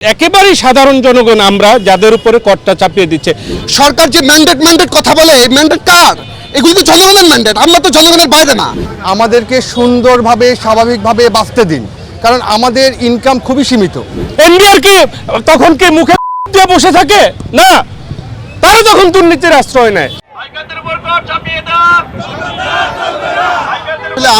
একেবারেই সাধারণ জনগণ আমরা যাদের উপরে করটা চাপিয়ে দিচ্ছে। সরকার যে ম্যান্ডেট কথা বলে, এই ম্যান্ডেট কার? এগুলো তো জনগণের ম্যান্ডেট, আমরা তো জনগণের বাইরে না। আমাদেরকে সুন্দরভাবে স্বাভাবিকভাবে বাঁচতে দিন, কারণ আমাদের ইনকাম খুবই সীমিত। এনবিআর কি তখন কি মুখে দিয়ে বসে থাকে না, তারা তখন দুর্নীতির আশ্রয় নেয়।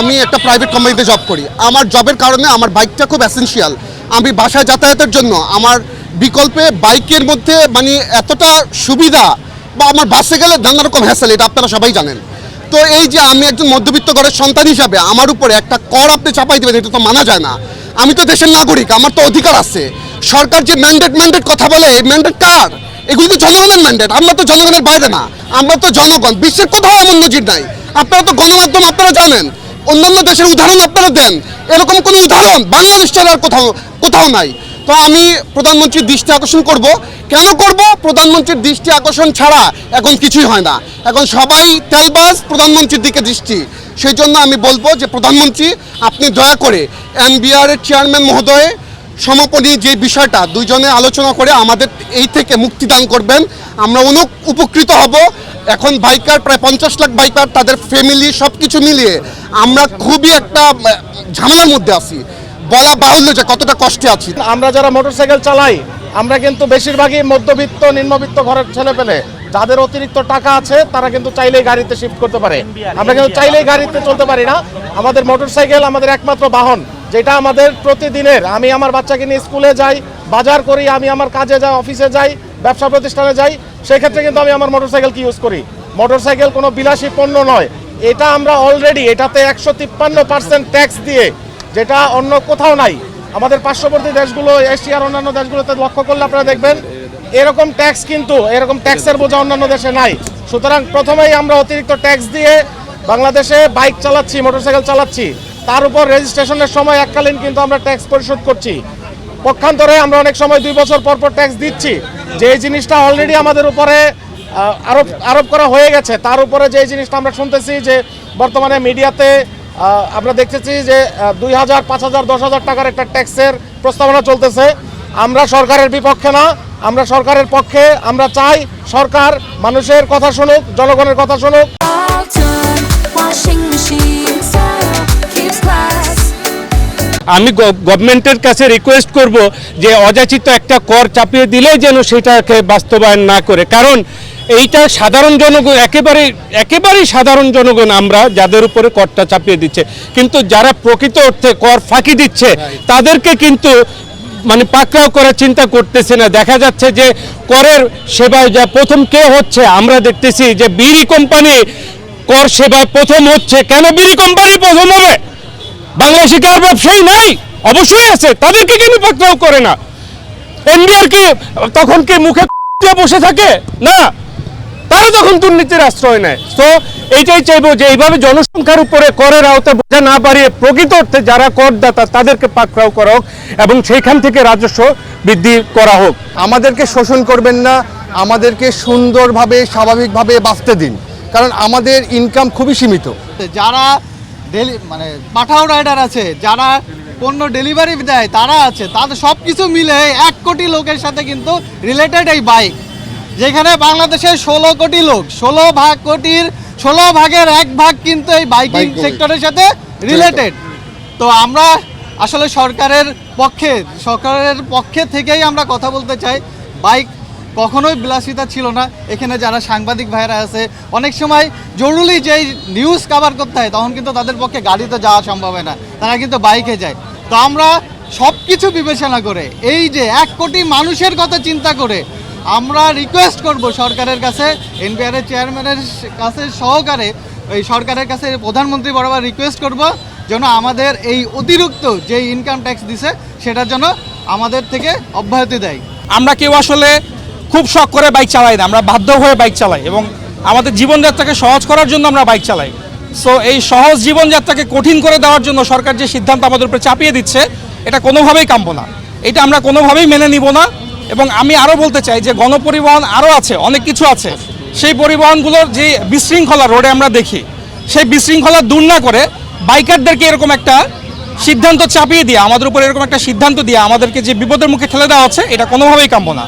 আমি একটা প্রাইভেট কোম্পানিতে জব করি, আমার জবের কারণে আমার বাইকটা খুব এসেনশিয়াল। আমি বাসায় যাতায়াতের জন্য আমার বিকল্পে বাইকের মধ্যে মানে এতটা সুবিধা, বা আমার বাসে গেলে নানা রকম হ্যাসেল, এটা আপনারা সবাই জানেন। তো এই যে আমি একজন মধ্যবিত্ত ঘরের সন্তান হিসাবে আমার উপরে একটা কর আপনি চাপাই দেবেন, এটা তো মানা যায় না। আমি তো দেশের নাগরিক, আমার তো অধিকার আছে। সরকার যে ম্যান্ডেট কথা বলে, এই ম্যান্ডেট কার? এগুলো তো জনগণের ম্যান্ডেট, আমরা তো জনগণের বাইরে না। আমরা তো জনগণ, বিশ্বের কোথাও এমন নজির নাই। আপনারা তো গণমাধ্যম, আপনারা জানেন, অন্যান্য দেশের উদাহরণ আপনারা দেন, এরকম কোনো উদাহরণ বাংলাদেশ ছাড়া আর কোথাও নাই। তো আমি প্রধানমন্ত্রীর দৃষ্টি আকর্ষণ করব। কেন করব? প্রধানমন্ত্রীর দৃষ্টি আকর্ষণ ছাড়া এখন কিছুই হয় না। এখন সবাই তেলবাজ, প্রধানমন্ত্রীর দিকে দৃষ্টি। সেই জন্য আমি বলবো যে প্রধানমন্ত্রী, আপনি দয়া করে এনবিআর এর চেয়ারম্যান মহোদয় সমাপনী যে বিষয়টা দুইজনে আলোচনা করে আমাদের এই থেকে মুক্তি দান করবেন, আমরা অনেক উপকৃত হব। এখন বাইকার প্রায় 50 লাখ বাইকার, তাদের ফ্যামিলি সব কিছু মিলিয়ে আমরা খুবই একটা ঝামেলার মধ্যে আছি। বলা বাহুল্য যে কতটা কষ্টে আছি। আমরা যারা মোটরসাইকেল চালাই, আমরা কিন্তু বেশিরভাগই মধ্যবিত্ত নিম্নবিত্ত ঘরের ছেলে পেলে। যাদের অতিরিক্ত টাকা আছে তারা কিন্তু চাইলেই গাড়িতে শিফট করতে পারে। আমরা কিন্তু চাইলেই গাড়িতে চলতে পারি না। আমাদের মোটরসাইকেল আমাদের একমাত্র বাহন, যেটা আমাদের প্রতিদিনের। আমি আমার বাচ্চাকে নিয়ে স্কুলে যাই, বাজার করি, আমি আমার কাজে যাই, অফিসে যাই, ব্যবসা প্রতিষ্ঠানে যাই, সেই ক্ষেত্রে কিন্তু আমি আমার মোটরসাইকেলকে ইউজ করি। মোটরসাইকেল কোনো বিলাসী পণ্য নয়। এটা আমরা অলরেডি এটাতে 153% ট্যাক্স দিয়ে, যেটা অন্য কোথাও নাই। আমাদের পার্শ্ববর্তী দেশগুলো, এশিয়ার অন্যান্য দেশগুলোতে লক্ষ্য করলে আপনারা দেখবেন এরকম ট্যাক্স, কিন্তু এরকম ট্যাক্সের বোঝা অন্যান্য দেশে নাই। সুতরাং প্রথমেই আমরা অতিরিক্ত ট্যাক্স দিয়ে বাংলাদেশে বাইক চালাচ্ছি, মোটরসাইকেল চালাচ্ছি, তার উপর রেজিস্ট্রেশনের সময় এককালীন কিন্তু আমরা ট্যাক্স পরিশোধ করছি। পক্ষান্তরে আমরা অনেক সময় 2 বছর পর ট্যাক্স দিচ্ছি। যে জিনিসটা অলরেডি আমাদের উপরে আরোপ করা হয়ে গেছে, তার উপরে যে জিনিসটা আমরা শুনতেছি যে বর্তমানে মিডিয়াতে আমরা দেখতেছি যে 2000, 5000, 10,000 টাকার একটা ট্যাক্সের প্রস্তাবনা চলতেছে। আমরা সরকারের বিপক্ষে না, আমরা সরকারের পক্ষে। আমরা চাই সরকার মানুষের কথা শুনুক, জনগণের কথা শুনুক। আমি গভর্নমেন্টের কাছে রিকোয়েস্ট করব যে অযাচিত একটা কর চাপিয়ে দিলে যেন সেটাকে বাস্তবায়ন না করে, কারণ এইটা সাধারণ জনগণ, একেবারেই সাধারণ জনগণ আমরা যাদের উপরে করটা চাপিয়ে দিচ্ছে। কিন্তু যারা প্রকৃত অর্থে কর ফাঁকি দিচ্ছে তাদেরকে কিন্তু মানে পাকড়াও করার চিন্তা করতেছে না। দেখা যাচ্ছে যে করের সেবায় যা প্রথম কে হচ্ছে, আমরা দেখতেছি যে বিড়ি কোম্পানি কর সেবায় প্রথম হচ্ছে। কেন বিড়ি কোম্পানি প্রথম হবে? বাংলাদেশে কি আর ব্যবসায়ী নাই? অবশ্যই আছে, তাদেরকে কেন পাকড়াও করে না? এনবিআর কি তখন কি মুখে দিয়ে বসে থাকে না, তারা তখন দুর্নীতির আশ্রয় নেয়। তো এইটাই চাইবো যে এইভাবে জনসংখ্যার উপরে করের আওতা বোঝা না বাড়িয়ে প্রকৃত অর্থে যারা করদাতা তাদেরকে পাকড়াও করা হোক এবং সেইখান থেকে রাজস্ব বৃদ্ধি করা হোক। আমাদেরকে শোষণ করবেন না, আমাদেরকে সুন্দরভাবে স্বাভাবিকভাবে বাঁচতে দিন, কারণ আমাদের ইনকাম খুবই সীমিত। যারা মানে পাঠাও রাইডার আছে, যারা পণ্য ডেলিভারি দেয় তারা আছে, তাদের সব কিছু মিলে 1 কোটি লোকের সাথে কিন্তু রিলেটেড এই বাইক। যেখানে বাংলাদেশের 16 কোটি লোক, 16 ভাগের 1 ভাগ কিন্তু এই বাইকিং সেক্টরের সাথে রিলেটেড। তো আমরা আসলে সরকারের পক্ষে থেকেই আমরা কথা বলতে চাই। বাইক কখনোই বিলাসিতা ছিল না। এখানে যারা সাংবাদিক ভাইরা আছে, অনেক সময় জরুরি যেই নিউজ কভার করতে হয় তখন কিন্তু তাদের পক্ষে গাড়িতে যাওয়া সম্ভব হয় না, তারা কিন্তু বাইকে যায়। তো আমরা সব কিছু বিবেচনা করে, এই যে 1 কোটি মানুষের কথা চিন্তা করে আমরা রিকোয়েস্ট করব সরকারের কাছে, এনবিআর এর চেয়ারম্যানের কাছে সহকারে এই সরকারের কাছে প্রধানমন্ত্রী বরাবর রিকোয়েস্ট করব যেন আমাদের এই অতিরিক্ত যে ইনকাম ট্যাক্স দিছে সেটার জন্য আমাদের থেকে অব্যাহতি দেয়। আমরা কেউ আসলে খুব শখ করে বাইক চালাই না, আমরা বাধ্য হয়ে বাইক চালাই এবং আমাদের জীবনযাত্রাকে সহজ করার জন্য আমরা বাইক চালাই। সো এই সহজ জীবনযাত্রাকে কঠিন করে দেওয়ার জন্য সরকার যে সিদ্ধান্ত আমাদের উপরে চাপিয়ে দিচ্ছে, এটা কোনোভাবেই কাম্য না, এটা আমরা কোনোভাবেই মেনে নিব না। এবং আমি আরও বলতে চাই যে গণপরিবহন আরও আছে, অনেক কিছু আছে। সেই পরিবহনগুলোর যে বিশৃঙ্খলা রোডে আমরা দেখি, সেই বিশৃঙ্খলা দূর না করে বাইকারদেরকে এরকম একটা সিদ্ধান্ত চাপিয়ে দিয়ে, আমাদের উপর এরকম একটা সিদ্ধান্ত দিয়ে আমাদেরকে যে বিপদের মুখে ঠেলে দেওয়া হচ্ছে, এটা কোনোভাবেই কাম্য না।